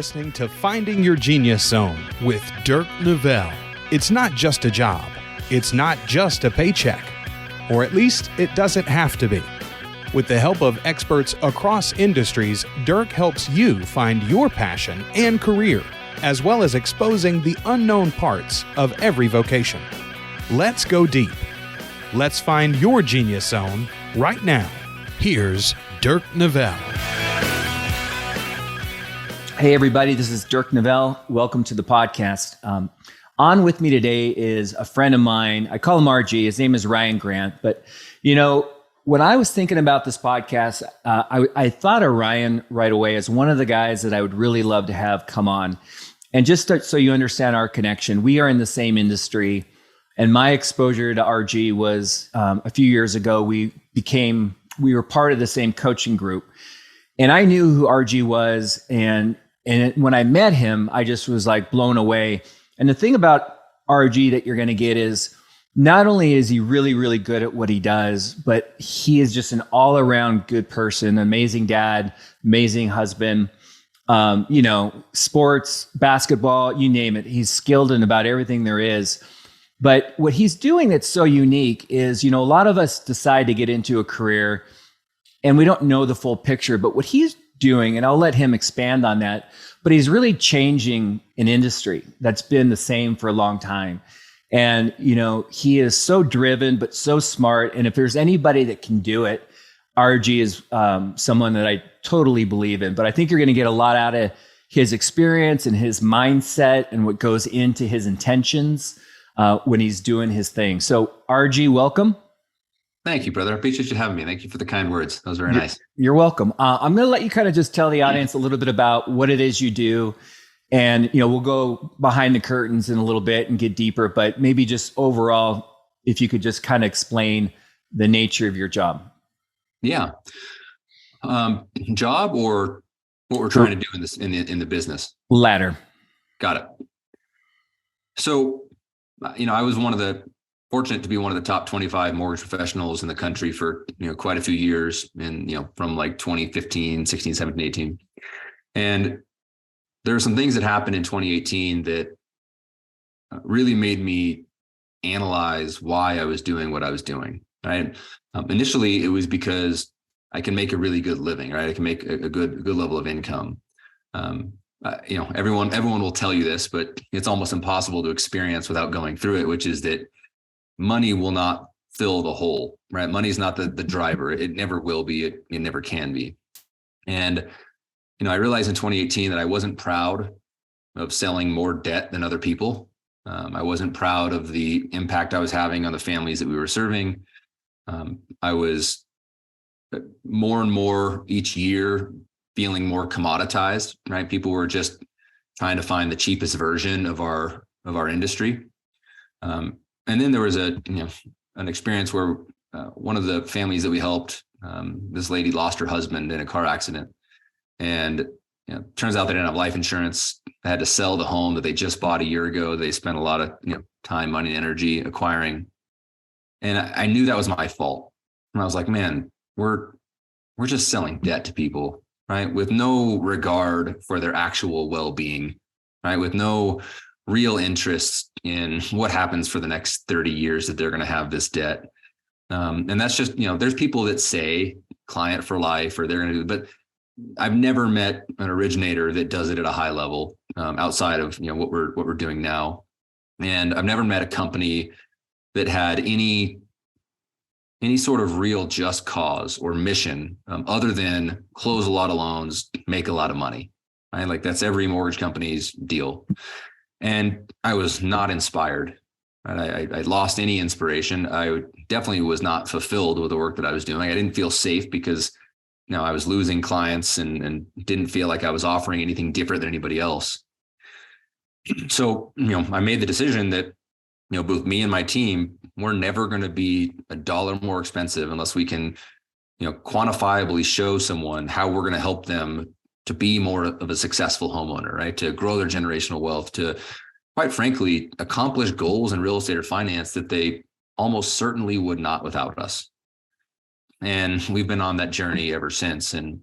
listening to Finding Your Genius Zone with Dirk Nevelle. It's not just a job. It's not just a paycheck. Or at least it doesn't have to be. With the help of experts across industries, Dirk helps you find your passion and career, as well as exposing the unknown parts of every vocation. Let's go deep. Let's find your genius zone right now. Here's Dirk Nevelle. Hey, everybody, this is Dirk Nevelle. Welcome to the podcast. On with me today is a friend of mine. I call him RG. His name is Ryan Grant. But, you know, when I was thinking about this podcast, I thought of Ryan right away as one of the guys that I would really love to have come on. And just so you understand our connection, we are in the same industry. And my exposure to RG was a few years ago. We were part of the same coaching group. And I knew who RG was. And when I met him, I just was like blown away. And the thing about RG that you're going to get is not only is he really, really good at what he does, but he is just an all around good person, amazing dad, amazing husband, sports, basketball, you name it. He's skilled in about everything there is. But what he's doing that's so unique is, a lot of us decide to get into a career and we don't know the full picture, but what he's doing, and I'll let him expand on that, but he's really changing an industry that's been the same for a long time. And, he is so driven, but so smart. And if there's anybody that can do it, RG is someone that I totally believe in. But I think you're going to get a lot out of his experience and his mindset and what goes into his intentions when he's doing his thing. So RG, welcome. Thank you, brother. I appreciate you having me. Thank you for the kind words. That was very nice. You're welcome. I'm going to let you kind of just tell the audience a little bit about what it is you do. And, we'll go behind the curtains in a little bit and get deeper, but maybe just overall, if you could just kind of explain the nature of your job. Yeah. Job or what we're trying to do in this, in the business? Latter. Got it. So, I was fortunate to be one of the top 25 mortgage professionals in the country for, quite a few years and, from like 2015, 16, 17, 18. And there were some things that happened in 2018 that really made me analyze why I was doing what I was doing, right? Initially, it was because I can make a really good living, right? I can make a good level of income. Everyone will tell you this, but it's almost impossible to experience without going through it, which is that money will not fill the hole, right? Money is not the driver. It never will be. It never can be. And, I realized in 2018 that I wasn't proud of selling more debt than other people. I wasn't proud of the impact I was having on the families that we were serving. I was more and more each year feeling more commoditized, right? People were just trying to find the cheapest version of our industry. And then there was an experience where one of the families that we helped, this lady lost her husband in a car accident. And turns out they didn't have life insurance. They had to sell the home that they just bought a year ago. They spent a lot of time, money, and energy acquiring. And I knew that was my fault. And I was like, man, we're just selling debt to people, right? With no regard for their actual well-being, right? With no real interest in what happens for the next 30 years that they're going to have this debt. And that's just, there's people that say client for life or they're going to do, but I've never met an originator that does it at a high level outside of, what we're doing now. And I've never met a company that had any sort of real just cause or mission other than close a lot of loans, make a lot of money, right? Like that's every mortgage company's deal. And I was not inspired. Right? I lost any inspiration. I definitely was not fulfilled with the work that I was doing. I didn't feel safe because, I was losing clients and didn't feel like I was offering anything different than anybody else. So, I made the decision that, both me and my team, we're never going to be a dollar more expensive unless we can, quantifiably show someone how we're going to help them to be more of a successful homeowner, right? To grow their generational wealth, to quite frankly, accomplish goals in real estate or finance that they almost certainly would not without us. And we've been on that journey ever since. And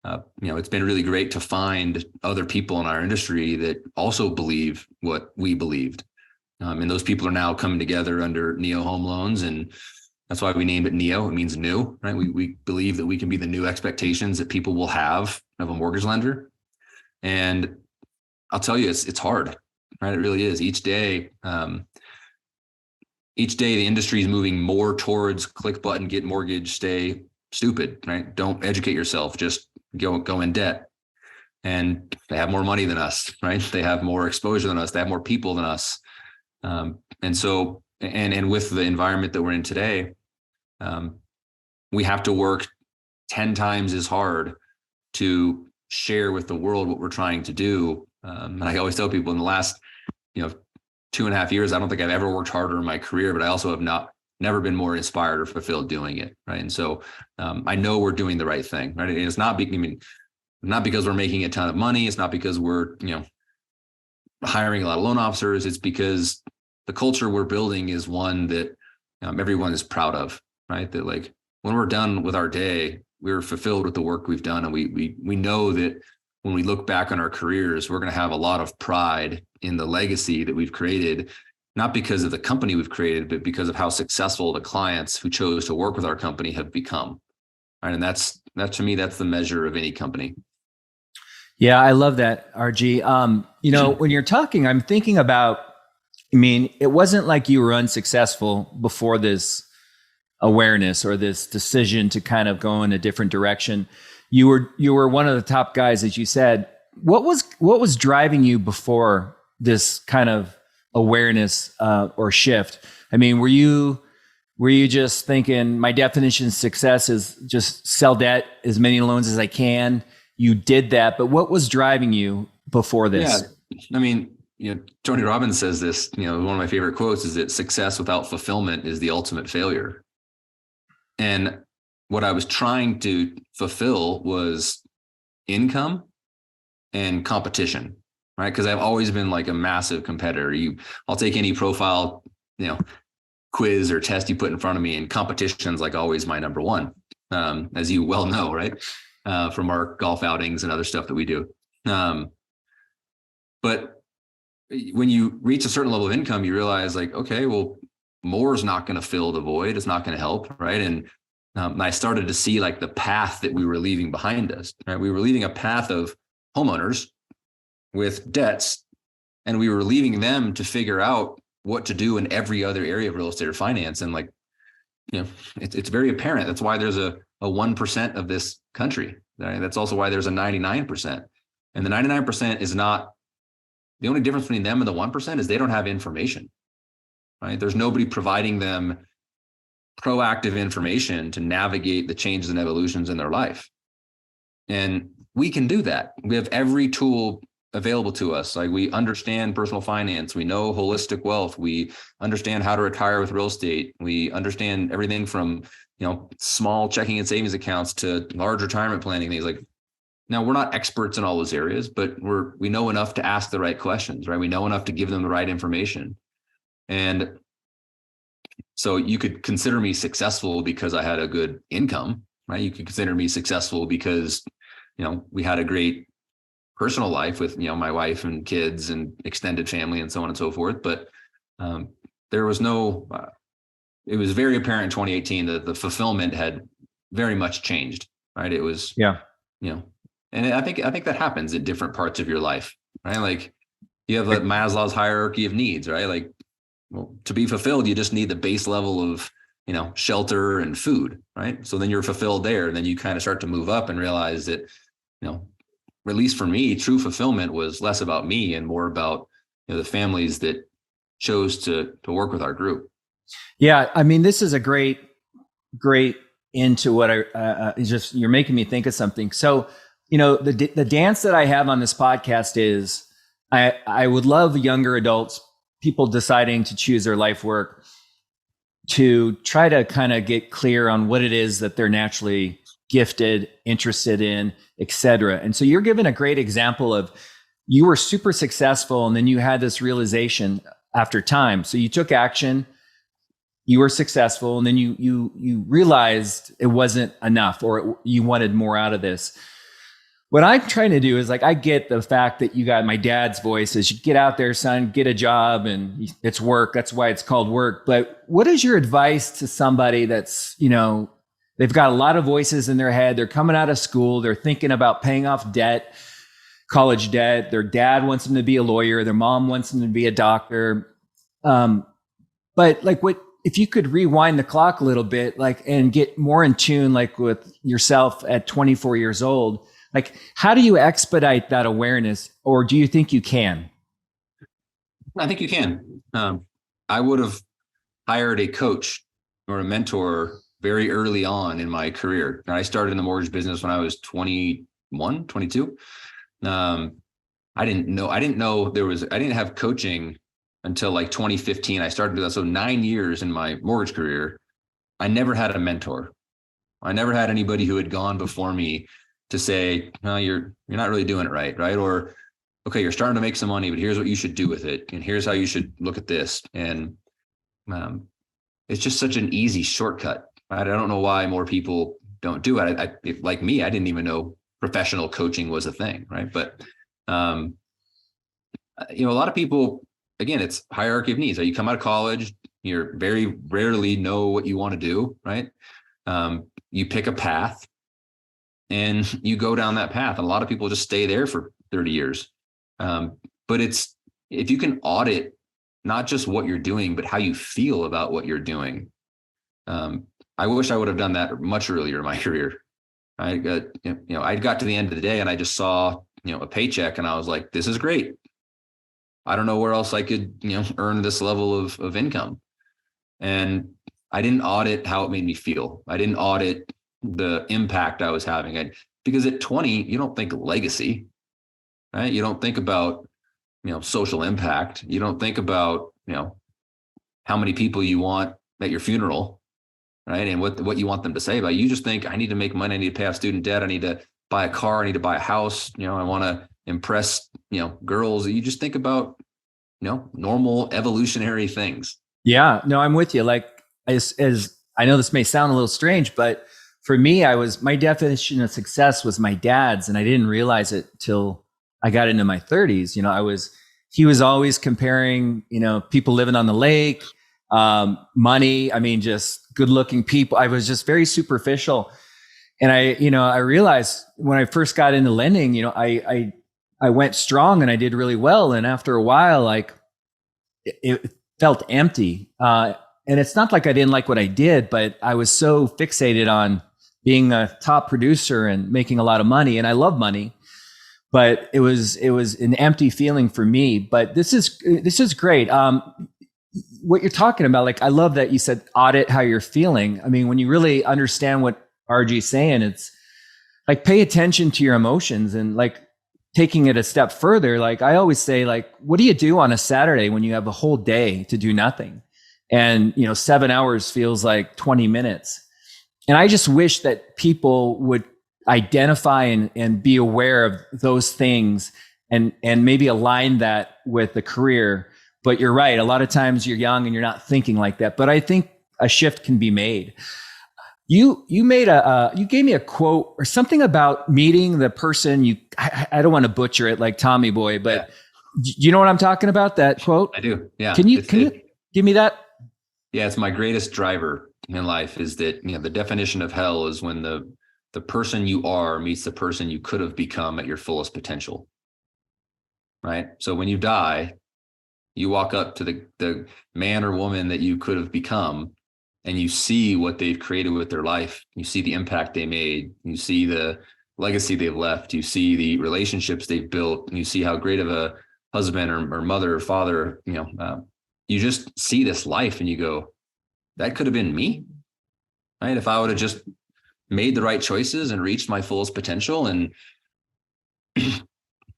It's been really great to find other people in our industry that also believe what we believed. And those people are now coming together under Neo Home Loans. And that's why we named it Neo. It means new, right? We believe that we can be the new expectations that people will have of a mortgage lender. And I'll tell you, it's hard, right? It really is. Each day the industry is moving more towards click button, get mortgage, stay stupid, right? Don't educate yourself, just go in debt. And they have more money than us, right? They have more exposure than us. They have more people than us. And so, and with the environment that we're in today, we have to work 10 times as hard to share with the world what we're trying to do. And I always tell people in the last, 2.5 years, I don't think I've ever worked harder in my career, but I also have never been more inspired or fulfilled doing it. Right. And so, I know we're doing the right thing, right? And it's not because we're making a ton of money. It's not because we're, hiring a lot of loan officers. It's because the culture we're building is one that everyone is proud of, right? That like when we're done with our day, we're fulfilled with the work we've done. And we know that when we look back on our careers, we're going to have a lot of pride in the legacy that we've created, not because of the company we've created, but because of how successful the clients who chose to work with our company have become. Right. And that to me, that's the measure of any company. Yeah, I love that, RG. When you're talking, I'm thinking about, it wasn't like you were unsuccessful before this awareness or this decision to kind of go in a different direction. You were one of the top guys, as you said. What was driving you before this kind of awareness or shift? Were you just thinking my definition of success is just sell debt, as many loans as I can? You did that, but what was driving you before this? Yeah. Tony Robbins says this, one of my favorite quotes is that success without fulfillment is the ultimate failure. And what I was trying to fulfill was income and competition, right? Because I've always been like a massive competitor. I'll take any profile, quiz or test you put in front of me, and competition's like always my number one, as you well know, right? From our golf outings and other stuff that we do. But when you reach a certain level of income, you realize like, okay, well, more is not going to fill the void. It's not going to help. Right. And I started to see like the path that we were leaving behind us. Right. We were leaving a path of homeowners with debts, and we were leaving them to figure out what to do in every other area of real estate or finance. And like, it's very apparent. That's why there's a 1% of this country. Right? That's also why there's a 99%. And the 99% is not, the only difference between them and the 1% is they don't have information, right? There's nobody providing them proactive information to navigate the changes and evolutions in their life. And we can do that. We have every tool available to us. Like we understand personal finance. We know holistic wealth. We understand how to retire with real estate. We understand everything from, small checking and savings accounts to large retirement planning things. Like, now we're not experts in all those areas, but we know enough to ask the right questions, right? We know enough to give them the right information. And so you could consider me successful because I had a good income, right? You could consider me successful because, we had a great personal life with, my wife and kids and extended family and so on and so forth. But there was it was very apparent in 2018 that the fulfillment had very much changed, right? It was, and I think that happens in different parts of your life, right? Like you have like Maslow's hierarchy of needs, right? Like, well, to be fulfilled, you just need the base level of, shelter and food, right? So then you're fulfilled there. And then you kind of start to move up and realize that, at least for me, true fulfillment was less about me and more about, the families that chose to work with our group. Yeah. This is a great into what you're making me think of something. So, the dance that I have on this podcast is I would love younger adults, people deciding to choose their life work, to try to kind of get clear on what it is that they're naturally gifted, interested in, et cetera. And so you're giving a great example of you were super successful and then you had this realization after time. So you took action, you were successful, and then you realized it wasn't enough or you wanted more out of this. what I'm trying to do is like, I get the fact that you got my dad's voice is you get out there, son, get a job, and it's work. That's why it's called work. But what is your advice to somebody that's, they've got a lot of voices in their head. They're coming out of school. They're thinking about paying off debt, college debt. Their dad wants them to be a lawyer. Their mom wants them to be a doctor. But like, what if you could rewind the clock a little bit, like, and get more in tune, like with yourself at 24 years old? Like, how do you expedite that awareness, or do you think you can? I think you can. I would have hired a coach or a mentor very early on in my career. I started in the mortgage business when I was 21, 22. I didn't know I didn't have coaching until like 2015. I started doing that. So 9 years in my mortgage career, I never had a mentor. I never had anybody who had gone before me to say, no, you're not really doing it right. Or, okay, you're starting to make some money, but here's what you should do with it. And here's how you should look at this. And it's just such an easy shortcut. I don't know why more people don't do it. Like me, I didn't even know professional coaching was a thing. Right. But, a lot of people, again, it's hierarchy of needs. You come out of college, you're very rarely know what you want to do. Right. You pick a path and you go down that path. And a lot of people just stay there for 30 years. But if you can audit not just what you're doing, but how you feel about what you're doing. I wish I would have done that much earlier in my career. I got to the end of the day and I just saw, a paycheck and I was like, this is great. I don't know where else I could, earn this level of income. And I didn't audit how it made me feel. I didn't audit the impact I was having. Because at 20, you don't think legacy, right? You don't think about, social impact. You don't think about, how many people you want at your funeral, right? And what you want them to say about you. You just think, I need to make money. I need to pay off student debt. I need to buy a car. I need to buy a house. I want to impress, girls. You just think about, normal evolutionary things. Yeah, no, I'm with you. Like, as I know this may sound a little strange, but for me, my definition of success was my dad's, and I didn't realize it till I got into my 30s. He was always comparing, people living on the lake, money. I mean, just good looking people. I was just very superficial. And I realized when I first got into lending, I went strong and I did really well. And after a while, like it felt empty. And it's not like I didn't like what I did, but I was so fixated on being a top producer and making a lot of money. And I love money, but it was an empty feeling for me. But this is great. What you're talking about, like, I love that you said audit how you're feeling. I mean, when you really understand what RG's saying, it's like, pay attention to your emotions. And like, taking it a step further, like I always say, like, what do you do on a Saturday when you have a whole day to do nothing? And, 7 hours feels like 20 minutes. And I just wish that people would identify and be aware of those things and maybe align that with the career. But you're right. A lot of times you're young and you're not thinking like that. But I think a shift can be made. You gave me a quote or something about meeting the person I don't want to butcher it like Tommy Boy, but yeah. You know what I'm talking about? That quote? I do. Yeah. Can you give me that? Yeah. It's my greatest driver in life is that, the definition of hell is when the person you are meets the person you could have become at your fullest potential. Right. So when you die, you walk up to the man or woman that you could have become, and you see what they've created with their life. You see the impact they made. You see the legacy they've left. You see the relationships they've built. And you see how great of a husband or mother or father, you just see this life and you go, that could have been me, right? If I would have just made the right choices and reached my fullest potential. And,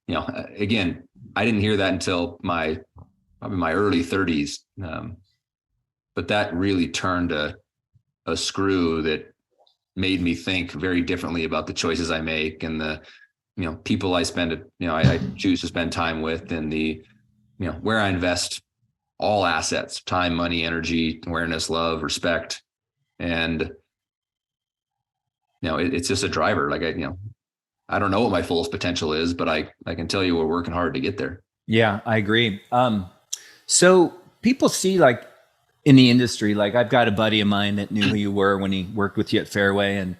again, I didn't hear that until probably my early 30s. But that really turned a screw that made me think very differently about the choices I make and the, people I choose to spend time with, and the, where I invest all assets, time, money, energy, awareness, love, respect. And, it's just a driver. Like I don't know what my fullest potential is, but I can tell you we're working hard to get there. Yeah, I agree. So people see like in the industry, like I've got a buddy of mine that knew who you were when he worked with you at Fairway, and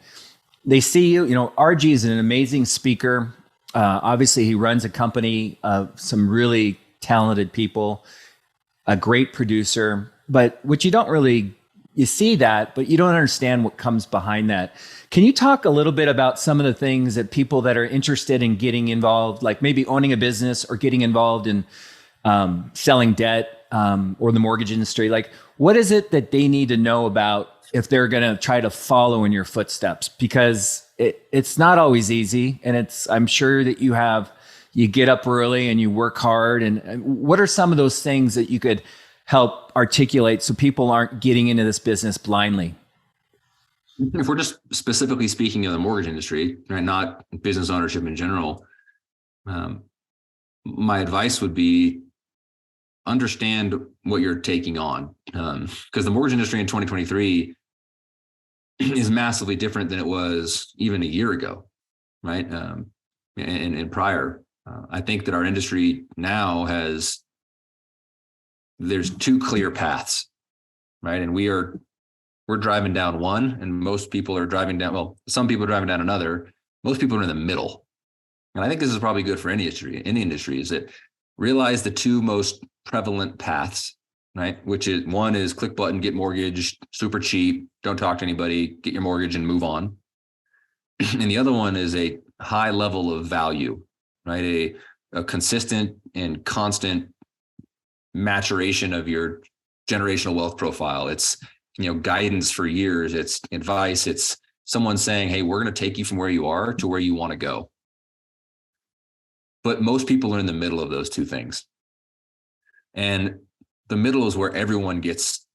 they see you, RG is an amazing speaker. Obviously he runs a company of some really talented people, a great producer, but what you don't really, you see that, but you don't understand what comes behind that. Can you talk a little bit about some of the things that people that are interested in getting involved, like maybe owning a business or getting involved in selling debt or the mortgage industry? Like, what is it that they need to know about if they're going to try to follow in your footsteps? Because it's not always easy. And I'm sure that you get up early and you work hard. And what are some of those things that you could help articulate so people aren't getting into this business blindly? If we're just specifically speaking of the mortgage industry, right, not business ownership in general, my advice would be understand what you're taking on. Because the mortgage industry in 2023 is massively different than it was even a year ago, right? And prior. I think that our industry now there's two clear paths, right? And we're driving down one, and most people are driving down, well, some people are driving down another. Most people are in the middle. And I think this is probably good for any industry, is that realize the two most prevalent paths, right? Which is, one is click button, get mortgage, super cheap, don't talk to anybody, get your mortgage and move on. And the other one is a high level of value, right? A consistent and constant maturation of your generational wealth profile. It's, guidance for years. It's advice. It's someone saying, hey, we're going to take you from where you are to where you want to go. But most people are in the middle of those two things. And the middle is where everyone gets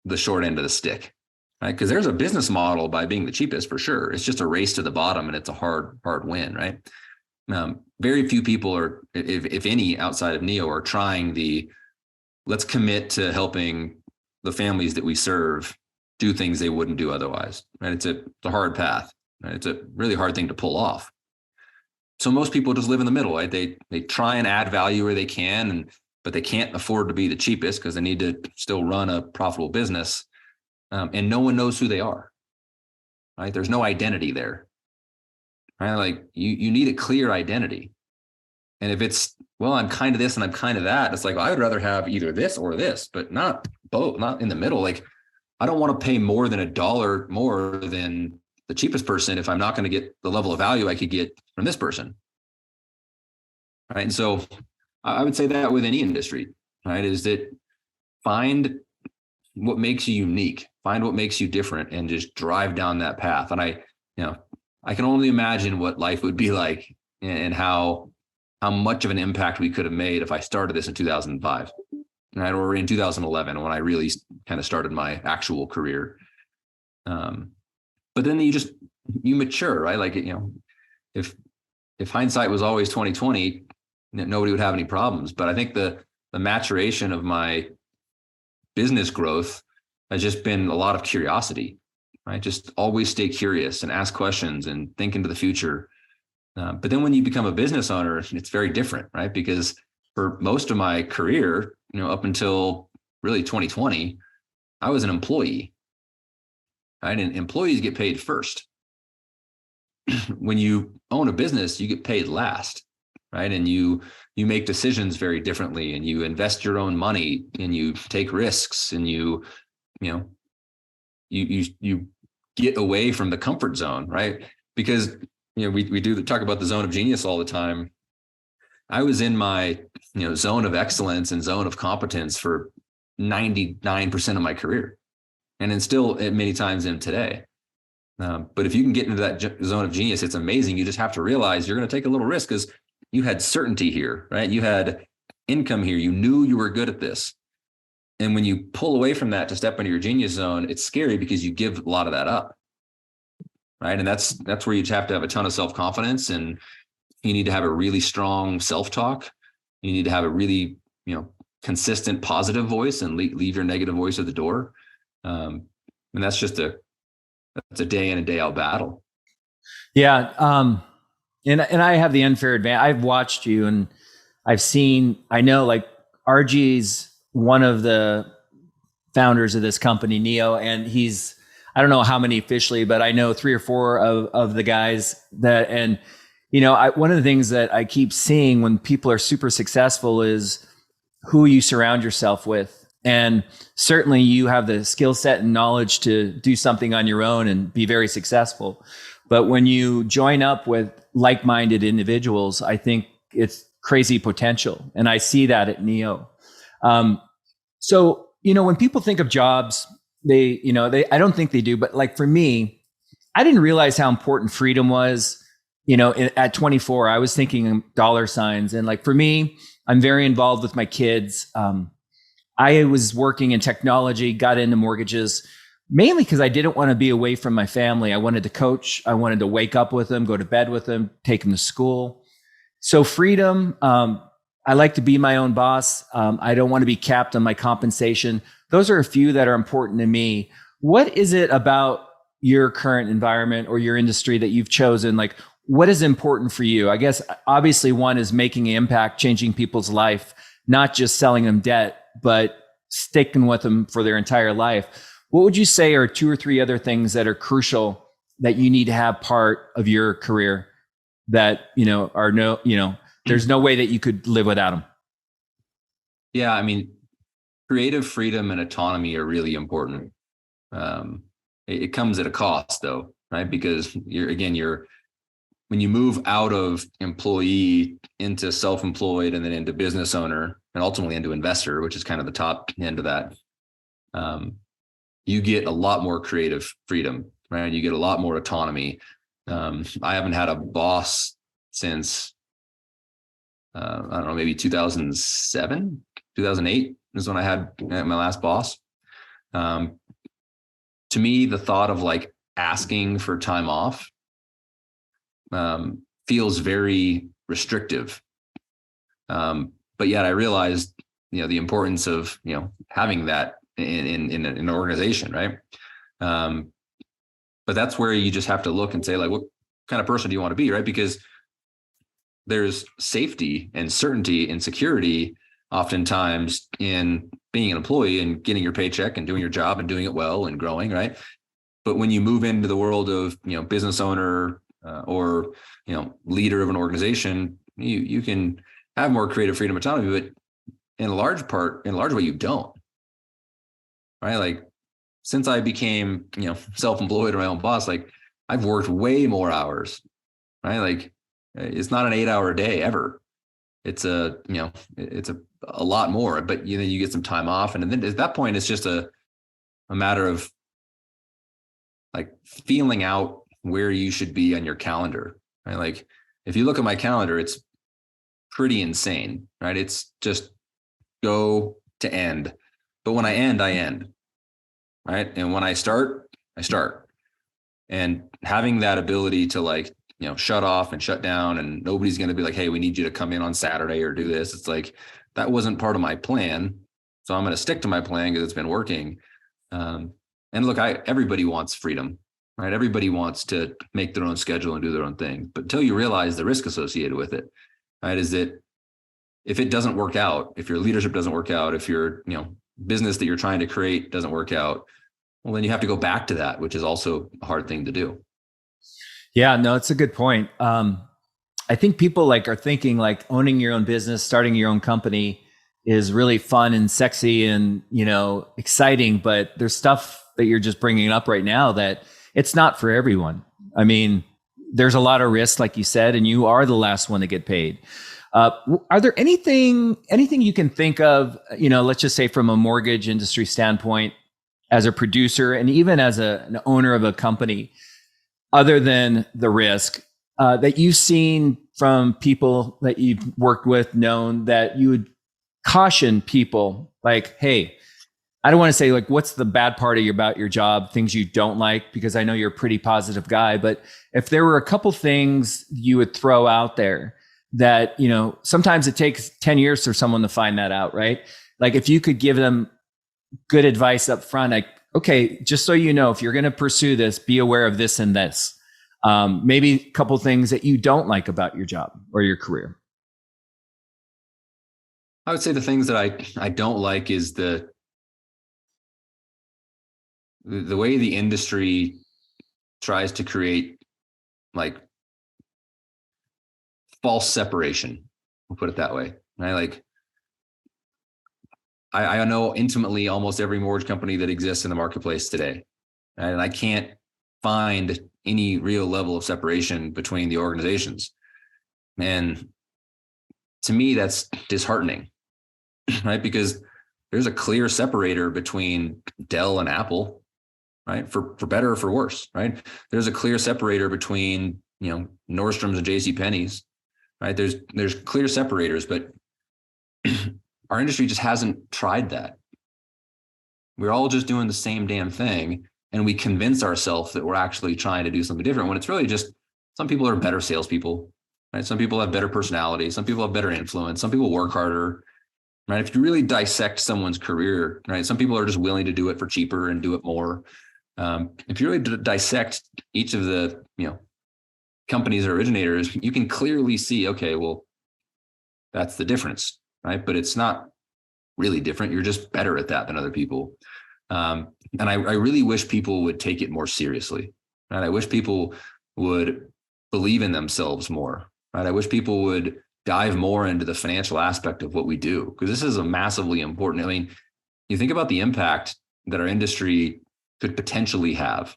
the short end of the stick, right? Because there's a business model by being the cheapest for sure. It's just a race to the bottom, and it's a hard win, right? Very few people are, if any, outside of Neo are trying let's commit to helping the families that we serve do things they wouldn't do otherwise, right? It's a hard path, right? It's a really hard thing to pull off. So most people just live in the middle, right? They try and add value where they can, but they can't afford to be the cheapest because they need to still run a profitable business. And no one knows who they are, right? There's no identity there, right? Like you need a clear identity. And if it's, well, I'm kind of this and I'm kind of that, it's like, well, I would rather have either this or this, but not both, not in the middle. Like, I don't want to pay more than $1 more than the cheapest person if I'm not going to get the level of value I could get from this person. Right. And so I would say that with any industry, right, is that find what makes you unique, find what makes you different, and just drive down that path. And I can only imagine what life would be like and how much of an impact we could have made if I started this in 2005, right, or in 2011 when I really kind of started my actual career. But then you mature, right? Like, if hindsight was always 2020, nobody would have any problems. But I think the maturation of my business growth has just been a lot of curiosity, right? Just always stay curious and ask questions and think into the future. But then when you become a business owner, it's very different, right? Because for most of my career, up until really 2020, I was an employee, right? And employees get paid first. When you own a business, you get paid last, right? And you make decisions very differently, and you invest your own money, and you take risks, and you get away from the comfort zone, right? Because we do talk about the zone of genius all the time. I was in my zone of excellence and zone of competence for 99% of my career, and then still many times am today. But if you can get into that zone of genius, it's amazing. You just have to realize you're going to take a little risk because you had certainty here, right? You had income here. You knew you were good at this. And when you pull away from that to step into your genius zone, it's scary because you give a lot of that up, right? And that's where you have to have a ton of self-confidence, and you need to have a really strong self-talk. You need to have a really, consistent positive voice, and leave your negative voice at the door. And that's just a day in and day out battle. Yeah. And I have the unfair advantage. I've watched you and I know like RG's one of the founders of this company, Neo, and I don't know how many officially, but I know 3 or 4 of the guys and one of the things that I keep seeing when people are super successful is who you surround yourself with. And certainly you have the skill set and knowledge to do something on your own and be very successful. But when you join up with like-minded individuals, I think it's crazy potential. And I see that at Neo. So, when people think of jobs, I don't think they do, but like for me, I didn't realize how important freedom was. At 24, I was thinking dollar signs. And like for me, I'm very involved with my kids. I was working in technology, got into mortgages, mainly because I didn't want to be away from my family. I wanted to coach. I wanted to wake up with them, go to bed with them, take them to school. So freedom, I like to be my own boss. I don't want to be capped on my compensation. Those are a few that are important to me. What is it about your current environment or your industry that you've chosen? Like, what is important for you? I guess obviously one is making an impact, changing people's life, not just selling them debt, but sticking with them for their entire life. What would you say are 2 or 3 other things that are crucial that you need to have part of your career that, there's no way that you could live without them? Yeah. I mean, creative freedom and autonomy are really important. It comes at a cost though, right? Because when you move out of employee into self-employed and then into business owner and ultimately into investor, which is kind of the top end of that, you get a lot more creative freedom, right? You get a lot more autonomy. I haven't had a boss since, I don't know, maybe 2007, 2008 is when I had my last boss. To me, the thought of like asking for time off feels very restrictive. But yet I realized, the importance of, having that in an organization, right? But that's where you just have to look and say, like, what kind of person do you want to be, right? Because there's safety and certainty and security oftentimes in being an employee and getting your paycheck and doing your job and doing it well and growing, right? But when you move into the world of, business owner or, leader of an organization, you can have more creative freedom and autonomy, but in a large way, you don't, right? Like since I became, self-employed or my own boss, like I've worked way more hours, right? Like it's not an 8-hour day ever. It's a lot more, but you get some time off. And then at that point, it's just a matter of like feeling out where you should be on your calendar, right? Like if you look at my calendar, it's pretty insane, right? It's just go to end. But when I end, right? And when I start. And having that ability to like, shut off and shut down, and nobody's going to be like, hey, we need you to come in on Saturday or do this. It's like, that wasn't part of my plan. So I'm going to stick to my plan because it's been working. And look, everybody wants freedom, right? Everybody wants to make their own schedule and do their own thing. But until you realize the risk associated with it, right, is that if it doesn't work out, if your leadership doesn't work out, if your, business that you're trying to create doesn't work out, well, then you have to go back to that, which is also a hard thing to do. Yeah, no, it's a good point. I think people are thinking like owning your own business, starting your own company is really fun and sexy and, exciting, but there's stuff that you're just bringing up right now that it's not for everyone. I mean, there's a lot of risk, like you said, and you are the last one to get paid. Are there anything you can think of, let's just say from a mortgage industry standpoint, as a producer and even as an owner of a company, other than the risk that you've seen from people that you've worked with, known, that you would caution people like, hey, I don't want to say like, what's the bad part about your job, things you don't like, because I know you're a pretty positive guy, but if there were a couple things you would throw out there that, sometimes it takes 10 years for someone to find that out, right? Like if you could give them good advice up front, like, okay, just so you know, if you're going to pursue this, be aware of this and this. Maybe a couple things that you don't like about your job or your career. I would say the things that I don't like is the way the industry tries to create like false separation. We'll put it that way. Right? I know intimately almost every mortgage company that exists in the marketplace today. Right? And I can't find any real level of separation between the organizations. And to me, that's disheartening, right? Because there's a clear separator between Dell and Apple, right? For better or for worse, right? There's a clear separator between, Nordstrom's and JCPenney's, right? There's clear separators, but our industry just hasn't tried that. We're all just doing the same damn thing. And we convince ourselves that we're actually trying to do something different when it's really just some people are better salespeople, right? Some people have better personality. Some people have better influence. Some people work harder, right? If you really dissect someone's career, right? Some people are just willing to do it for cheaper and do it more. If you really dissect each of the, companies or originators, you can clearly see, okay, well, that's the difference, right? But it's not really different. You're just better at that than other people. And I really wish people would take it more seriously, right? I wish people would believe in themselves more, right? I wish people would dive more into the financial aspect of what we do, because this is a massively important. I mean, you think about the impact that our industry could potentially have,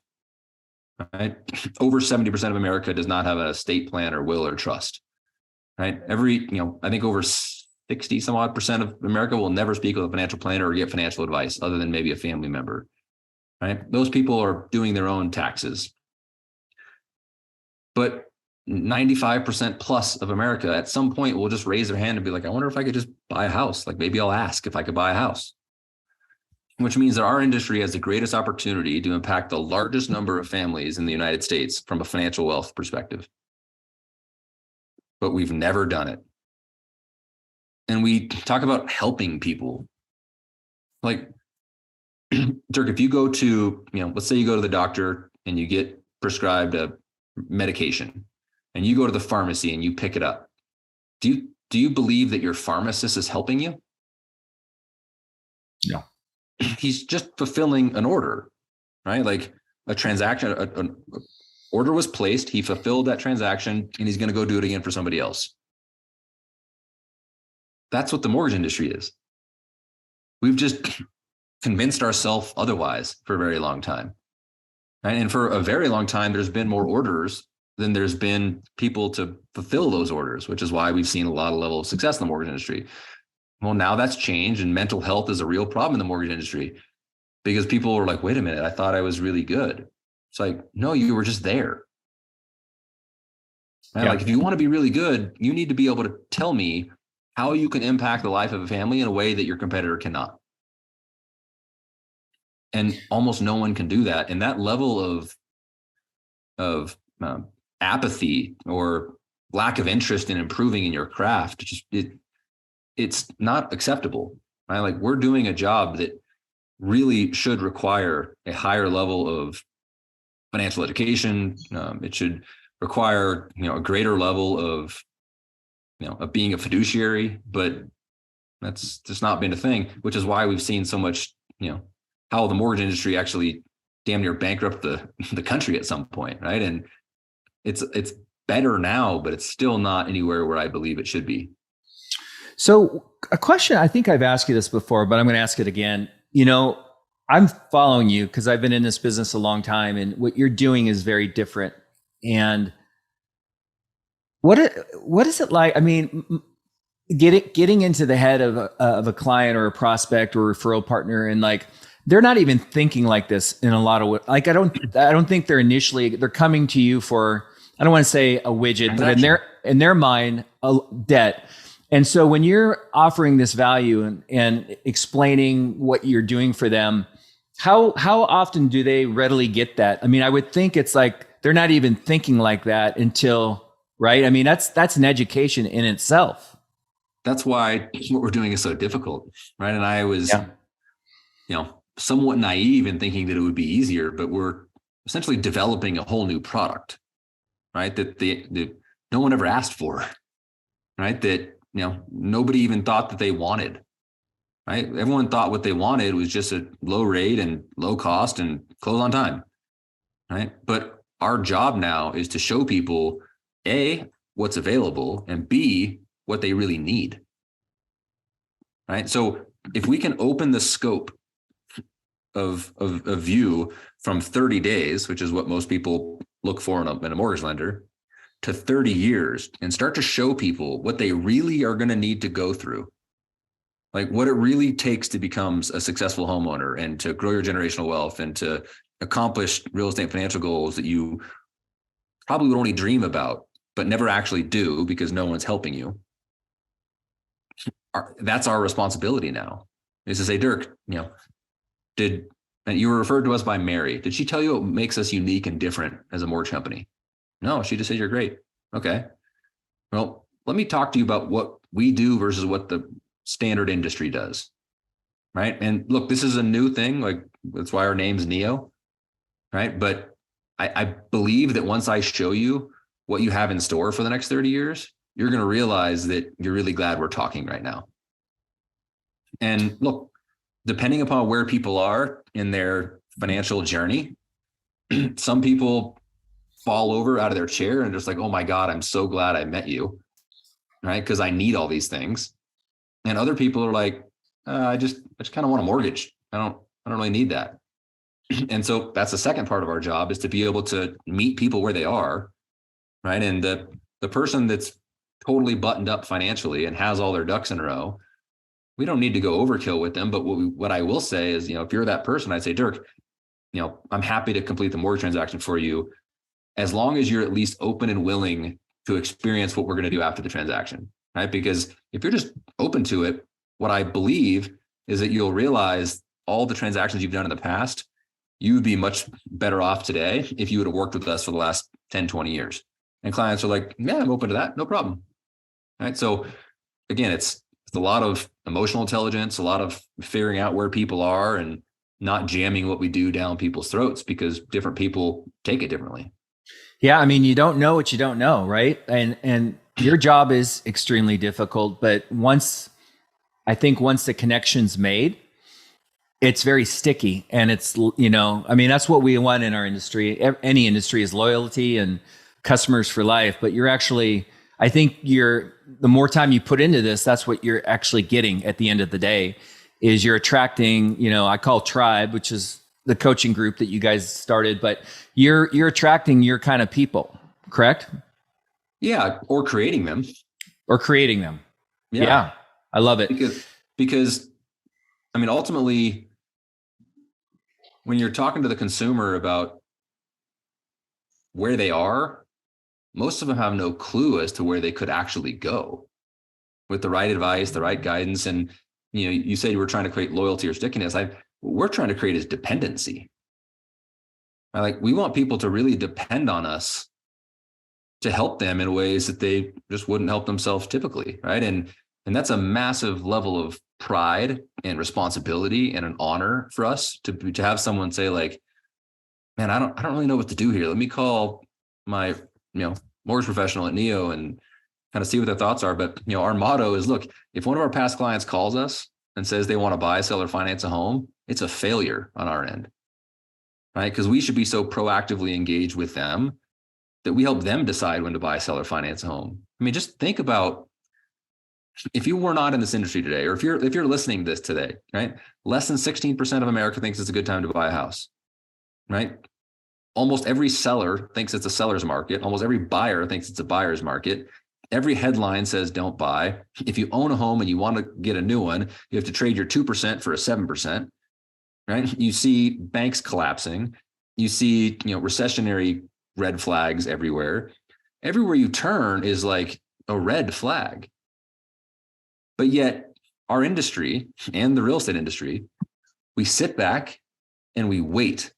right? Over 70% of America does not have an estate plan or will or trust, right? I think over 60 some odd percent of America will never speak with a financial planner or get financial advice other than maybe a family member, right? Those people are doing their own taxes. But 95% plus of America at some point will just raise their hand and be like, I wonder if I could just buy a house. Like maybe I'll ask if I could buy a house, which means that our industry has the greatest opportunity to impact the largest number of families in the United States from a financial wealth perspective. But we've never done it. And we talk about helping people. Like, Dirk, if you go to, let's say you go to the doctor and you get prescribed a medication and you go to the pharmacy and you pick it up. Do you believe that your pharmacist is helping you? No. He's just fulfilling an order, right? Like a transaction, an order was placed, he fulfilled that transaction, and he's going to go do it again for somebody else. That's what the mortgage industry is. We've just convinced ourselves otherwise for a very long time. Right? And for a very long time, there's been more orders than there's been people to fulfill those orders, which is why we've seen a lot of level of success in the mortgage industry. Well, now that's changed, and mental health is a real problem in the mortgage industry because people are like, wait a minute, I thought I was really good. It's like, no, you were just there. Right? Yeah. Like if you want to be really good, you need to be able to tell me how you can impact the life of a family in a way that your competitor cannot. And almost no one can do that. And that level of apathy or lack of interest in improving in your craft, it's not acceptable. Right? Like we're doing a job that really should require a higher level of financial education. It should require, a greater level of being a fiduciary, but that's just not been a thing, which is why we've seen so much, how the mortgage industry actually damn near bankrupt the country at some point, right? And it's better now, but it's still not anywhere where I believe it should be. So a question, I think I've asked you this before, but I'm going to ask it again. I'm following you because I've been in this business a long time, and what you're doing is very different. And what is it like? I mean, getting into the head of a client or a prospect or referral partner, and like they're not even thinking like this in a lot of like I don't think they're coming to you for, I don't want to say a widget, but in their mind a debt. And so when you're offering this value and explaining what you're doing for them, how often do they readily get that? I mean, I would think it's like they're not even thinking like that until, right? I mean, that's an education in itself. That's why what we're doing is so difficult, right? And I was, somewhat naive in thinking that it would be easier, but we're essentially developing a whole new product, right? That no one ever asked for, right? That, nobody even thought that they wanted, right? Everyone thought what they wanted was just a low rate and low cost and close on time, right? But our job now is to show people, A, what's available, and B, what they really need, right? So if we can open the scope of view from 30 days, which is what most people look for in a mortgage lender, to 30 years, and start to show people what they really are going to need to go through, like what it really takes to become a successful homeowner and to grow your generational wealth and to accomplish real estate financial goals that you probably would only dream about, but never actually do because no one's helping you. That's our responsibility now, is to say, Dirk, and you were referred to us by Mary. Did she tell you what makes us unique and different as a mortgage company? No, she just said you're great. Okay. Well, let me talk to you about what we do versus what the standard industry does. Right. And look, this is a new thing. Like, that's why our name's Neo. Right. But I believe that once I show you what you have in store for the next 30 years, you're going to realize that you're really glad we're talking right now. And look, depending upon where people are in their financial journey, some people fall over out of their chair and just like, oh my God, I'm so glad I met you, right? Because I need all these things. And other people are like, I just kind of want a mortgage. I don't really need that. And so that's the second part of our job, is to be able to meet people where they are, right? And the person that's totally buttoned up financially and has all their ducks in a row, we don't need to go overkill with them. But what I will say is, if you're that person, I'd say, Dirk, I'm happy to complete the mortgage transaction for you, as long as you're at least open and willing to experience what we're going to do after the transaction, right? Because if you're just open to it, what I believe is that you'll realize all the transactions you've done in the past, you would be much better off today if you would have worked with us for the last 10, 20 years. And clients are like, yeah, I'm open to that. No problem. Right. So again, it's a lot of emotional intelligence, a lot of figuring out where people are and not jamming what we do down people's throats, because different people take it differently. Yeah. I mean, you don't know what you don't know. Right. And your job is extremely difficult, but once the connection's made, it's very sticky, and it's, that's what we want in our industry. Any industry is loyalty and customers for life, but I think the more time you put into this, that's what you're actually getting at the end of the day, is you're attracting, I call Tribe, which is the coaching group that you guys started, but you're attracting your kind of people, correct? Yeah. Or creating them. Yeah. I love it. Because ultimately, when you're talking to the consumer about where they are, most of them have no clue as to where they could actually go with the right advice, the right guidance. And, you said you were trying to create loyalty or stickiness. What we're trying to create is dependency. Like, we want people to really depend on us to help them in ways that they just wouldn't help themselves typically. Right. And that's a massive level of pride and responsibility and an honor for us to have someone say, like, man, I don't really know what to do here. Let me call my, mortgage professional at Neo and kind of see what their thoughts are. But, our motto is, look, if one of our past clients calls us and says they want to buy, sell, or finance a home, it's a failure on our end, right? Because we should be so proactively engaged with them that we help them decide when to buy, sell, or finance a home. Just think about, if you were not in this industry today, or if you're listening to this today, right? Less than 16% of America thinks it's a good time to buy a house, right? Almost every seller thinks it's a seller's market. Almost every buyer thinks it's a buyer's market. Every headline says don't buy. If you own a home and you want to get a new one, you have to trade your 2% for a 7%, right? You see banks collapsing. You see, recessionary red flags everywhere. Everywhere you turn is like a red flag. But yet our industry and the real estate industry, we sit back and we wait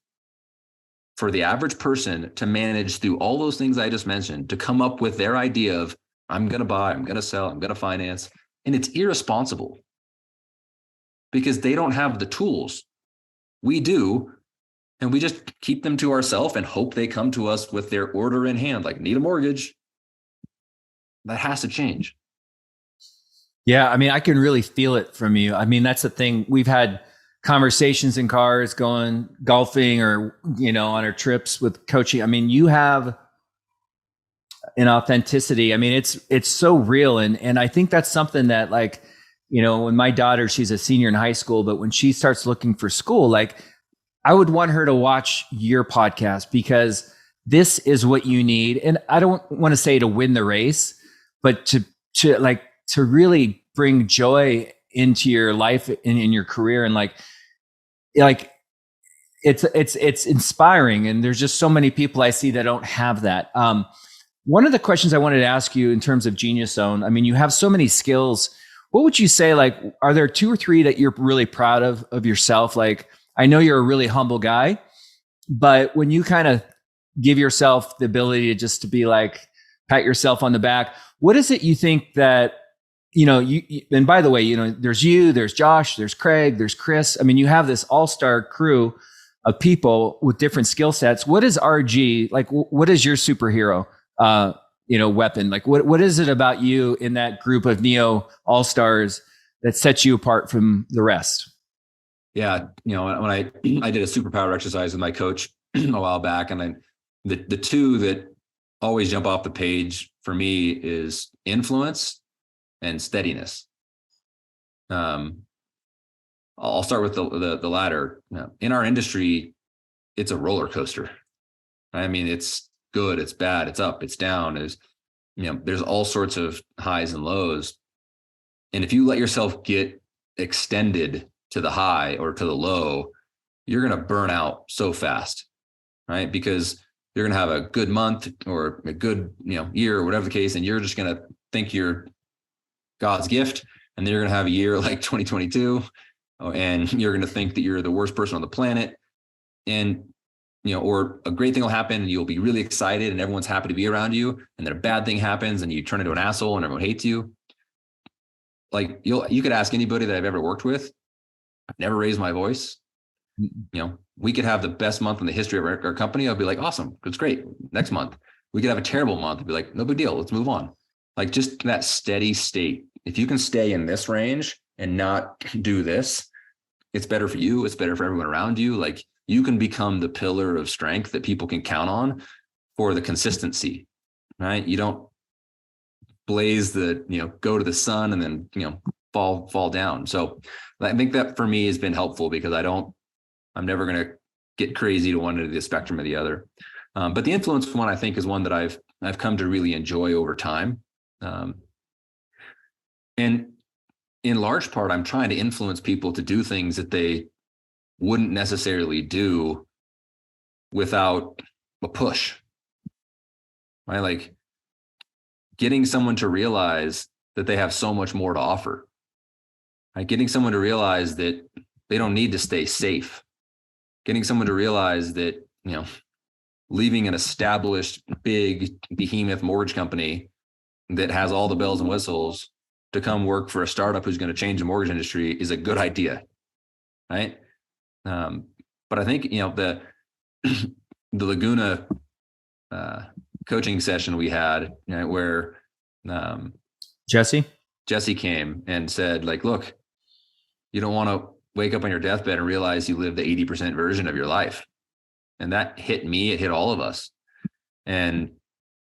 for the average person to manage through all those things I just mentioned, to come up with their idea of, I'm going to buy, I'm going to sell, I'm going to finance. And it's irresponsible because they don't have the tools. We do, And we just keep them to ourselves and hope they come to us with their order in hand, like, need a mortgage. That has to change. Yeah, I mean, I can really feel it from you. I mean, that's the thing. We've had conversations in cars going golfing or, on our trips with coaching. I mean, you have an authenticity. I mean, it's so real. And I think that's something that, like, when my daughter, she's a senior in high school, but when she starts looking for school, like, I would want her to watch your podcast, because this is what you need. And I don't want to say to win the race, but to really bring joy into your life and in your career. And like it's inspiring. And there's just so many people I see that don't have that. One of the questions I wanted to ask you in terms of Genius Zone, I mean, you have so many skills. What would you say, like, are there 2 or 3 that you're really proud of yourself? Like, I know you're a really humble guy, but when you kind of give yourself the ability to just to be like, pat yourself on the back, what is it you think that, and by the way, there's you, there's Josh, there's Craig, there's Chris. I mean, you have this all-star crew of people with different skill sets. What is RG? Like, what is your superhero, weapon? Like, what is it about you in that group of Neo all-stars that sets you apart from the rest? Yeah. When I did a superpower exercise with my coach a while back, and the 2 that always jump off the page for me is influence and steadiness. I'll start with the latter. In our industry, it's a roller coaster. I mean, it's good, it's bad, it's up, it's down. There's all sorts of highs and lows. And if you let yourself get extended to the high or to the low, you're going to burn out so fast, right? Because you're going to have a good month or a good, year or whatever the case, and you're just going to think you're God's gift. And then you're going to have a year like 2022, and you're going to think that you're the worst person on the planet. And, or a great thing will happen and you'll be really excited and everyone's happy to be around you. And then a bad thing happens and you turn into an asshole and everyone hates you. Like, you could ask anybody that I've ever worked with. I've never raised my voice. We could have the best month in the history of our company. I'll be like, awesome, it's great. Next month, we could have a terrible month. I'll be like, no big deal. Let's move on. Like, just that steady state. If you can stay in this range and not do this, it's better for you. It's better for everyone around you. Like, you can become the pillar of strength that people can count on for the consistency, right? You don't blaze go to the sun and then, fall down. So I think that for me has been helpful, because I'm never going to get crazy to one end of the spectrum or the other. But the influence one, I think, is one that I've come to really enjoy over time. And in large part, I'm trying to influence people to do things that they wouldn't necessarily do without a push, right? Like, getting someone to realize that they have so much more to offer, right? Getting someone to realize that they don't need to stay safe, getting someone to realize that, leaving an established big behemoth mortgage company that has all the bells and whistles to come work for a startup who's going to change the mortgage industry is a good idea, right? But I think, the Laguna coaching session we had, where Jesse came and said, like, look, you don't want to wake up on your deathbed and realize you lived the 80% version of your life. And that hit me, it hit all of us. And,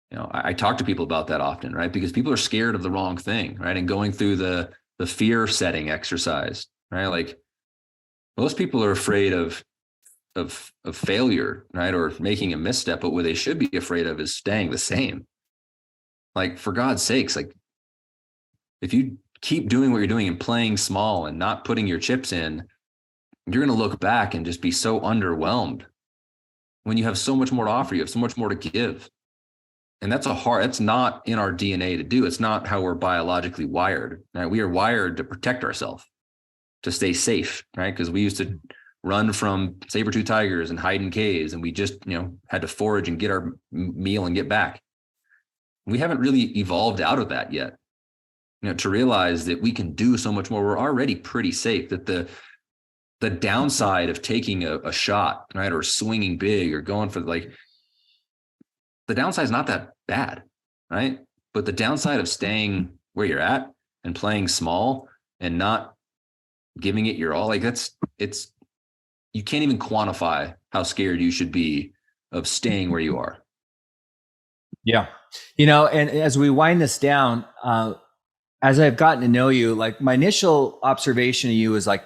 I talk to people about that often, right? Because people are scared of the wrong thing, right? And going through the fear setting exercise, right? Like, most people are afraid of failure, right? Or making a misstep, but what they should be afraid of is staying the same. Like, for God's sakes, like, if you keep doing what you're doing and playing small and not putting your chips in, you're going to look back and just be so underwhelmed when you have so much more to offer. You have so much more to give. And that's not in our DNA to do. It's not how we're biologically wired, right? We are wired to protect ourselves, to stay safe, right? Because we used to run from saber-tooth tigers and hide in caves, and we just, had to forage and get our meal and get back. We haven't really evolved out of that yet, to realize that we can do so much more. We're already pretty safe, that the the downside of taking a shot, right, or swinging big or going for the downside is not that bad, right? But the downside of staying where you're at and playing small and not giving it your all, you can't even quantify how scared you should be of staying where you are. Yeah. And as we wind this down, as I've gotten to know you, like my initial observation of you is like,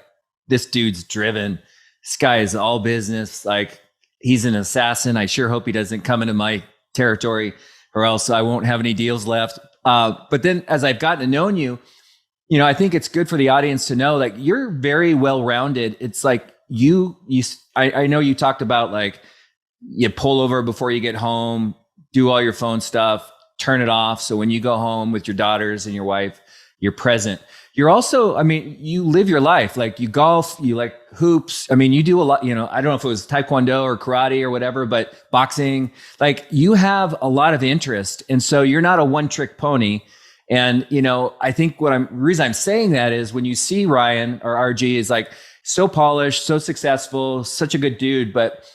this dude's driven. This guy is all business. Like, he's an assassin. I sure hope he doesn't come into my territory, or else I won't have any deals left. But then as I've gotten to know you, I think it's good for the audience to know, like, you're very well-rounded. It's like I know you talked about, like, you pull over before you get home, do all your phone stuff, turn it off. So when you go home with your daughters and your wife, you're present. You're also, you live your life. Like, you golf, you like hoops. You do a lot, I don't know if it was Taekwondo or karate or whatever, but boxing, like, you have a lot of interest. And so you're not a one-trick pony. And, I think the reason I'm saying that is when you see Ryan or RG is like so polished, so successful, such a good dude. But,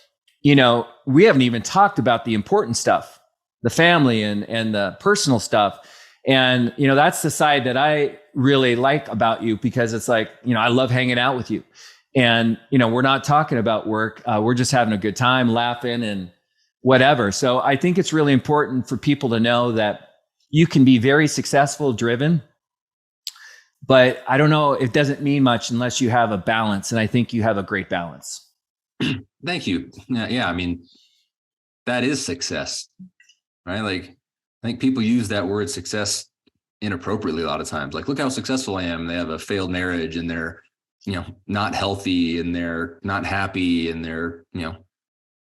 we haven't even talked about the important stuff, the family and the personal stuff. And, that's the side that I really like about you, because it's like, I love hanging out with you. And, we're not talking about work. We're just having a good time, laughing and whatever. So I think it's really important for people to know that you can be very successful, driven, but I don't know, it doesn't mean much unless you have a balance. And I think you have a great balance. Thank you. Yeah. That is success, right? Like, I think people use that word success inappropriately a lot of times. Like, look how successful I am. They have a failed marriage and they're, not healthy and they're not happy and they're,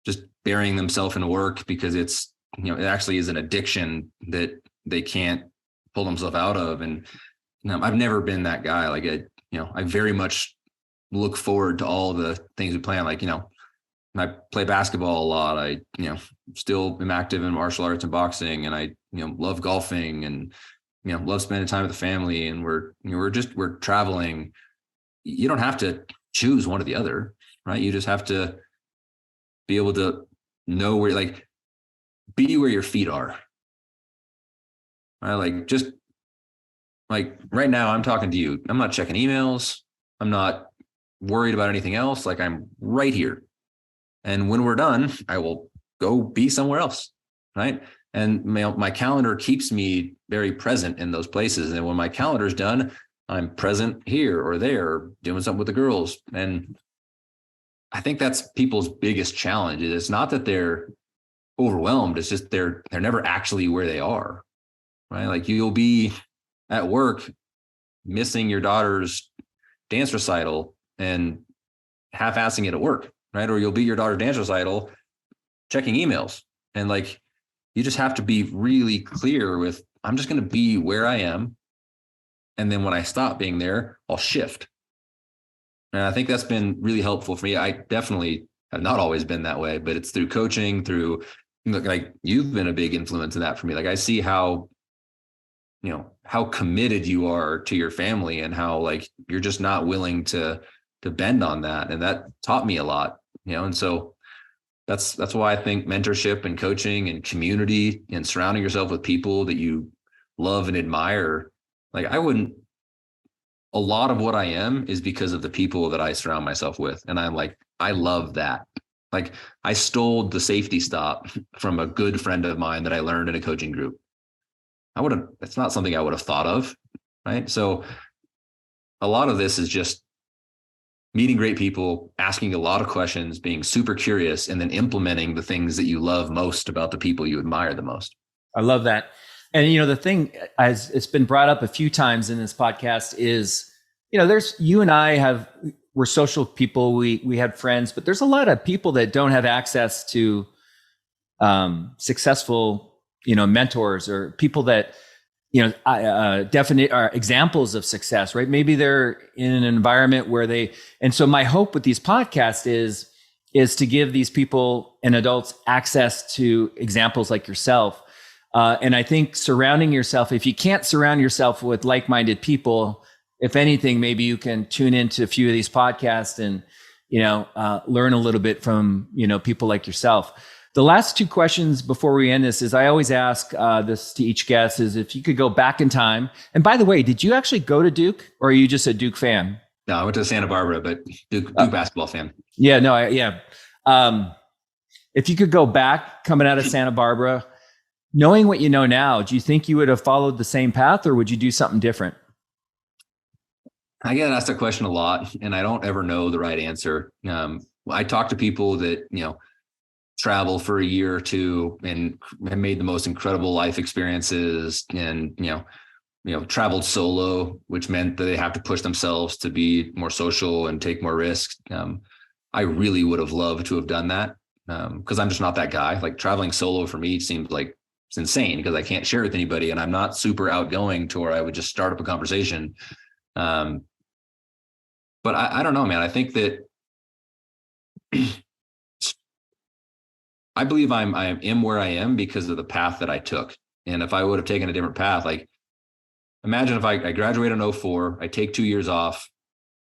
just burying themselves in work because it's, it actually is an addiction that they can't pull themselves out of. And I've never been that guy. Like, I very much look forward to all the things we plan. Like, I play basketball a lot. I, still am active in martial arts and boxing, and I, love golfing and, love spending time with the family. And we're traveling. You don't have to choose one or the other, right? You just have to be able to know where, like, be where your feet are. Right? Like, just like right now, I'm talking to you. I'm not checking emails. I'm not worried about anything else. Like, I'm right here. And when we're done, I will go be somewhere else, right? And my calendar keeps me very present in those places. And when my calendar's done, I'm present here or there, doing something with the girls. And I think that's people's biggest challenge. It's not that they're overwhelmed. It's just they're never actually where they are, right? Like, you'll be at work missing your daughter's dance recital and half-assing it at work, right? Or you'll be your daughter's dance recital checking emails. And like, you just have to be really clear with, I'm just going to be where I am. And then when I stop being there, I'll shift. And I think that's been really helpful for me. I definitely have not always been that way, but it's through coaching, through, like, you've been a big influence in that for me. Like, I see how committed you are to your family and how, like, you're just not willing to bend on that. And that taught me a lot, and so that's why I think mentorship and coaching and community and surrounding yourself with people that you love and admire, like, a lot of what I am is because of the people that I surround myself with. And I'm like, I love that. Like, I stole the safety stop from a good friend of mine that I learned in a coaching group. It's not something I would have thought of, right? So a lot of this is just meeting great people, asking a lot of questions, being super curious, and then implementing the things that you love most about the people you admire the most. I love that. And, the thing, as it's been brought up a few times in this podcast, is, you and I we're social people. We had friends, but there's a lot of people that don't have access to successful, mentors or people that, definite are examples of success, right? Maybe they're in an environment where and so my hope with these podcasts is to give these people and adults access to examples like yourself. And I think surrounding yourself, if you can't surround yourself with like-minded people, if anything, maybe you can tune into a few of these podcasts and learn a little bit from, people like yourself. The last two questions before we end this is I always ask this to each guest is if you could go back in time. And by the way, did you actually go to Duke or are you just a Duke fan? No, I went to Santa Barbara, but Duke basketball fan. Yeah, no, if you could go back coming out of Santa Barbara, knowing what you know now, do you think you would have followed the same path or would you do something different? I get asked that question a lot and I don't ever know the right answer. I talk to people that, travel for a year or two and have made the most incredible life experiences and, traveled solo, which meant that they have to push themselves to be more social and take more risks. I really would have loved to have done that because I'm just not that guy. Like traveling solo for me seems like it's insane because I can't share with anybody and I'm not super outgoing to where I would just start up a conversation. But I don't know, man. I think that I believe I am where I am because of the path that I took. And if I would have taken a different path, like imagine if I graduate in 04, I take 2 years off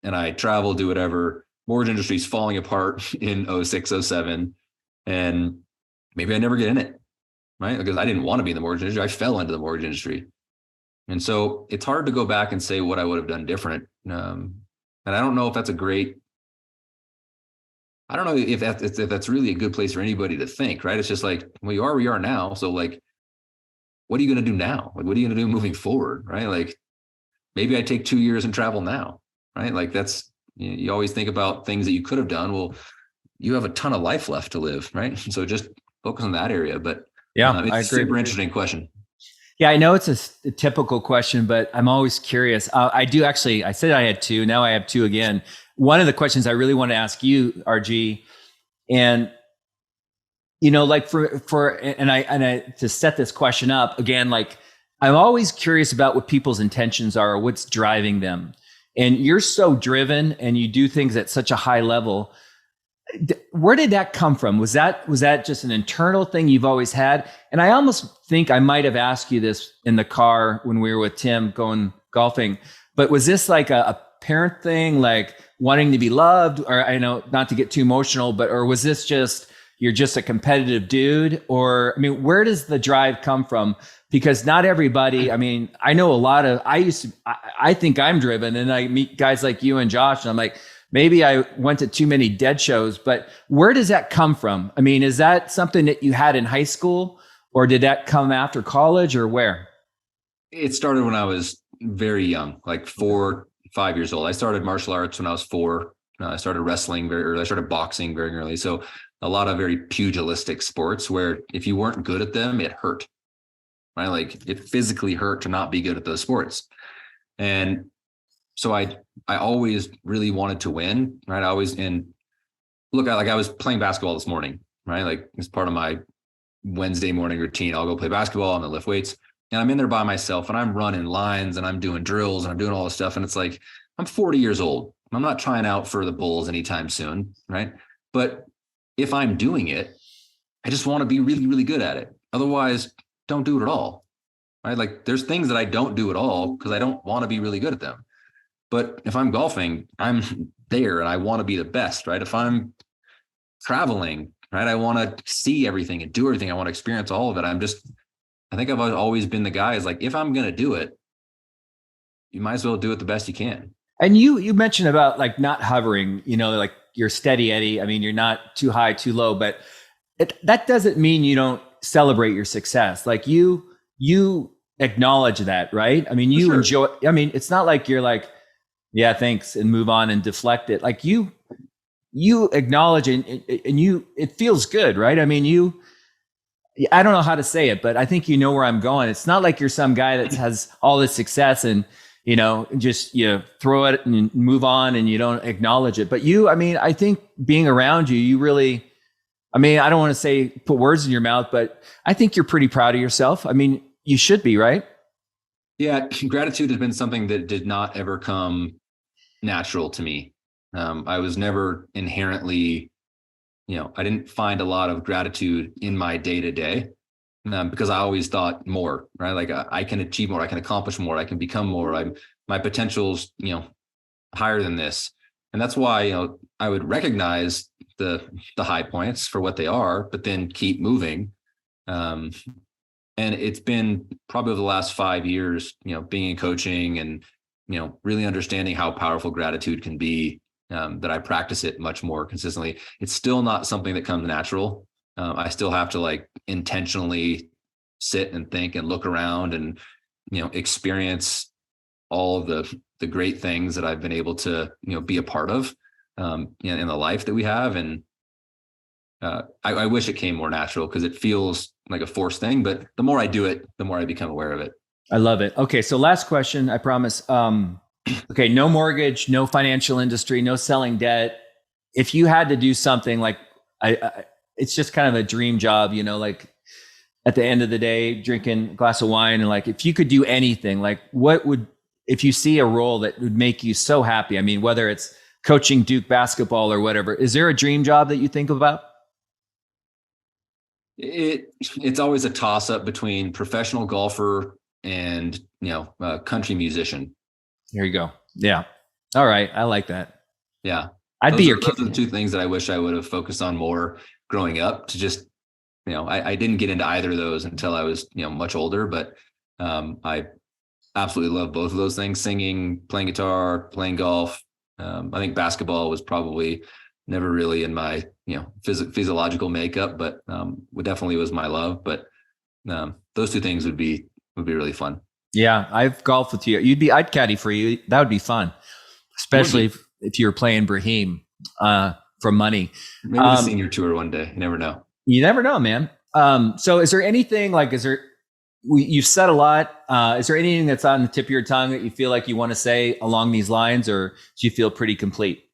and I travel, do whatever, mortgage industry is falling apart in 06, 07, and maybe I never get in it, right? Because I didn't want to be in the mortgage industry. I fell into the mortgage industry. And so it's hard to go back and say what I would have done different. And I don't know if that's I don't know if that's really a good place for anybody to think, right? It's just like, well, you are where you are now. So like, what are you going to do now? Like, what are you going to do moving forward? Right? Like maybe I take 2 years and travel now, right? Like that's, you always think about things that you could have done. Well, you have a ton of life left to live, right? So just focus on that area. But yeah, it's I a agree. super interesting question. Yeah, I know it's a typical question, but I'm always curious. I said I had two. Now I have two again. One of the questions I really want to ask you, RG, and like to set this question up again, like I'm always curious about what people's intentions are, or what's driving them. And you're so driven, and you do things at such a high level. Where did that come from? Was that just an internal thing you've always had? And I almost think I might have asked you this in the car when we were with Tim going golfing, but was this like a parent thing, like wanting to be loved, or I know not to get too emotional, or was this just, you're just a competitive dude? Or, I mean, where does the drive come from? Because not everybody, I mean, I know I think I'm driven, and I meet guys like you and Josh, and I'm like, maybe I went to too many dead shows, but where does that come from? I mean, is that something that you had in high school, or did that come after college, or where? It started when I was very young, like 4, 5 years old. I started martial arts when I was 4. I started wrestling very early. I started boxing very early. So a lot of very pugilistic sports where if you weren't good at them, it hurt, right? Like it physically hurt to not be good at those sports. And so I always really wanted to win, right? I was playing basketball this morning, right? Like it's part of my Wednesday morning routine. I'll go play basketball, I'm gonna lift weights, and I'm in there by myself and I'm running lines and I'm doing drills and I'm doing all this stuff. And it's like, I'm 40 years old. I'm not trying out for the Bulls anytime soon, right? But if I'm doing it, I just want to be really, really good at it. Otherwise, don't do it at all, right? Like there's things that I don't do at all because I don't want to be really good at them. But if I'm golfing, I'm there and I want to be the best, right? If I'm traveling, right, I want to see everything and do everything. I want to experience all of it. I think I've always been the guy is like, if I'm going to do it, you might as well do it the best you can. And you mentioned about like not hovering, like you're steady Eddie. I mean, you're not too high, too low, but that doesn't mean you don't celebrate your success. Like you acknowledge that, right? I mean, you enjoy, I mean, it's not like you're like, yeah, thanks, and move on and deflect it. Like you acknowledge and it feels good, right? I mean, I don't know how to say it, but I think you know where I'm going. It's not like you're some guy that has all this success and, just, throw it and move on and you don't acknowledge it. But I think being around you really, I don't want to say put words in your mouth, but I think you're pretty proud of yourself. I mean, you should be, right? Yeah. Gratitude has been something that did not ever come natural to me. I was never inherently, I didn't find a lot of gratitude in my day to day because I always thought more, right? Like I can achieve more, I can accomplish more, I can become more. My potential's, higher than this. And that's why, I would recognize the high points for what they are, but then keep moving. And it's been probably over the last 5 years, being in coaching and, really understanding how powerful gratitude can be, that I practice it much more consistently. It's still not something that comes natural. I still have to intentionally sit and think and look around and, experience all of the great things that I've been able to, be a part of, in the life that we have. And I wish it came more natural because it feels like a forced thing, but the more I do it, the more I become aware of it. I love it. Okay. So last question, I promise. Okay. No mortgage, no financial industry, no selling debt. If you had to do something it's just kind of a dream job, at the end of the day, drinking a glass of wine and if you could do anything, if you see a role that would make you so happy, I mean, whether it's coaching Duke basketball or whatever, is there a dream job that you think about? It's always a toss up between professional golfer and, country musician. Here you go. Yeah. All right. I like that. Yeah. Those are the two things that I wish I would have focused on more growing up to just, I didn't get into either of those until I was, much older, but I absolutely love both of those things: singing, playing guitar, playing golf. I think basketball was probably never really in my, physiological makeup, but definitely was my love. But those two things would be really fun. Yeah, I've golfed with you. I'd caddy for you. That would be fun, especially if you're playing Brahim for money. Maybe the senior tour one day. You never know. You never know, man. So is there anything you've said a lot. Is there anything that's on the tip of your tongue that you feel like you want to say along these lines, or do you feel pretty complete?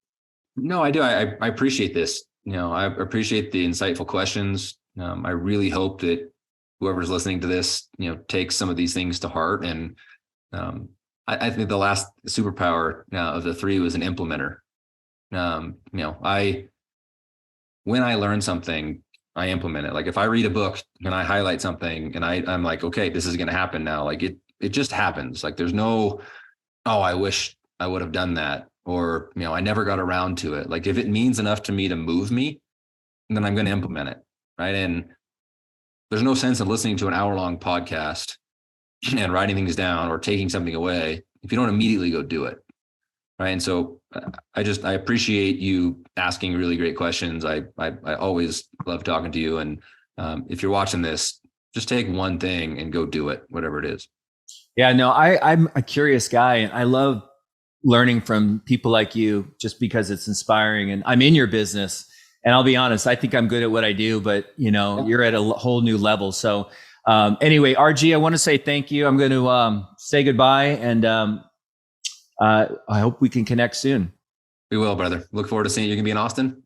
No, I do. I appreciate this. I appreciate the insightful questions. I really hope that whoever's listening to this, takes some of these things to heart. And I think the last superpower of the three was an implementer. When I learn something, I implement it. If I read a book and I highlight something and I'm like, okay, this is going to happen now. It just happens. There's no, oh, I wish I would have done that. Or, I never got around to it. If it means enough to me to move me, then I'm going to implement it. Right. And there's no sense in listening to an hour-long podcast and writing things down or taking something away if you don't immediately go do it. Right. And so I appreciate you asking really great questions. I always love talking to you. And if you're watching this, just take one thing and go do it, whatever it is. Yeah, no, I'm a curious guy, and I love learning from people like you just because it's inspiring. And I'm in your business, and I'll be honest, I think I'm good at what I do, but you're at a whole new level. So anyway, RG, I want to say thank you. I'm going to say goodbye, and I hope we can connect soon. We will, brother. Look forward to seeing you. You're going to be in Austin?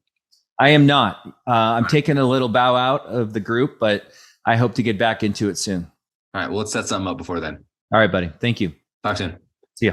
I am not. I'm taking a little bow out of the group, but I hope to get back into it soon. All right. Well, let's set something up before then. All right, buddy. Thank you. Talk soon. See ya.